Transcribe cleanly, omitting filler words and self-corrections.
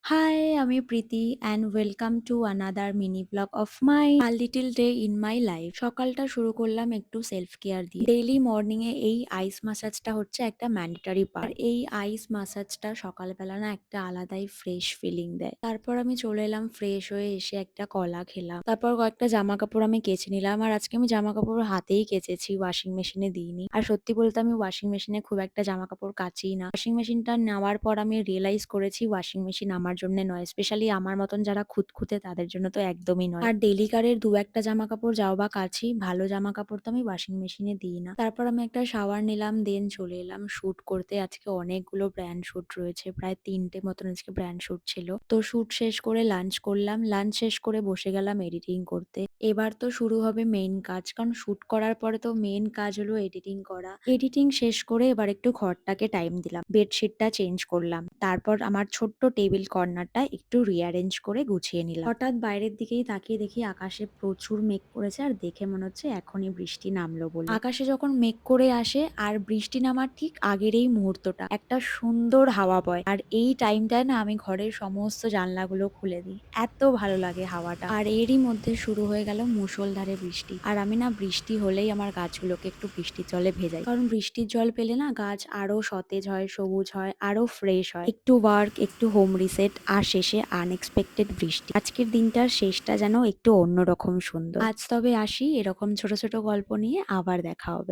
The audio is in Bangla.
হাই, আমি Preeti and welcome to another mini blog of my a little day in my life. সকালটা শুরু করলাম একটু সেলফ কেয়ার দিয়ে। ডেইলি মর্নিং এ এই আইস মাসাজটা হচ্ছে একটা ম্যান্ডেটরি পার্ট। এই আইস মাসাজটা সকালবেলা না একটা আলাদাই ফ্রেশ ফিলিং দেয়। তারপর আমি চলে এলাম ফ্রেশ হয়ে এসে একটা কলা খেলাম। তারপর কয়েকটা জামা কাপড় আমি কেচে নিলাম। আর আজকে আমি জামা কাপড় হাতেই কেচেছি, ওয়াশিং মেশিনে দিইনি। আর সত্যি বলতে আমি ওয়াশিং মেশিনে খুব একটা জামা কাপড় কাচিই না। ওয়াশিং মেশিনটা নেওয়ার পর আমি রিয়েলাইজ করেছি ওয়াশিং মেশিন আমার জন্য নয়। স্পেশালি আমার মতন যারা খুঁতখুঁতে তাদের জন্য তো একদমই নয়। আর ডেইলি কারের ২-১ টা জামা কাপড় যাও বা কাছি, ভালো জামা কাপড় তো আমি ওয়াশিং মেশিনে দিই না। তারপর আমি একটা শাওয়ার নিলাম, দেন চলে এলাম শুট করতে। আজকে অনেকগুলো ব্র্যান্ড শুট রয়েছে। প্রায় ৩ টে মতন আজকে ব্র্যান্ড শুট ছিল। তো শুট শেষ করে লাঞ্চ করলাম। লাঞ্চ শেষ করে বসে গেলাম এডিটিং করতে। এবার তো শুরু হবে মেইন কাজ। কারণ শুট করার পরে তো মেইন কাজ হলো এডিটিং করা। এডিটিং শেষ করে এবার একটু ঘরটাকে টাইম দিলাম। বেডশিটটা চেঞ্জ করলাম। তারপর আমার ছোট্ট টেবিল কর্নারটা একটু রিঅ্যারেঞ্জ করে গুছিয়ে নিলাম। হঠাৎ বাইরের দিকেই তাকিয়ে দেখি আকাশে প্রচুর মেঘ করেছে আর দেখে মনে হচ্ছে এখনই বৃষ্টি নামলো বলে। আকাশে যখন মেঘ করে আসে আর বৃষ্টি নামার ঠিক আগের এই মুহূর্তটা একটা সুন্দর হাওয়া বয়। আর এই টাইমটায় না আমি ঘরের সমস্ত জানলাগুলো খুলে দিই। এত ভালো লাগে হাওয়াটা। আর এরই মধ্যে শুরু হয়ে গেল মুষলধারে বৃষ্টি। আর আমি না বৃষ্টি হলেই আমার গাছগুলোকে একটু বৃষ্টির জলে ভেজাই। কারণ বৃষ্টির জল পেলে না গাছ আরো সতেজ হয়, সবুজ হয়, আরো ফ্রেশ হয়। একটু ওয়ার্ক, একটু হোম রিসেট আর শেষে আনএক্সপেক্টেড বৃষ্টি। আজকের দিনটার শেষটা যেন একটু অন্যরকম সুন্দর। আজ তবে আসি, এরকম ছোট ছোট গল্প নিয়ে আবার দেখা হবে।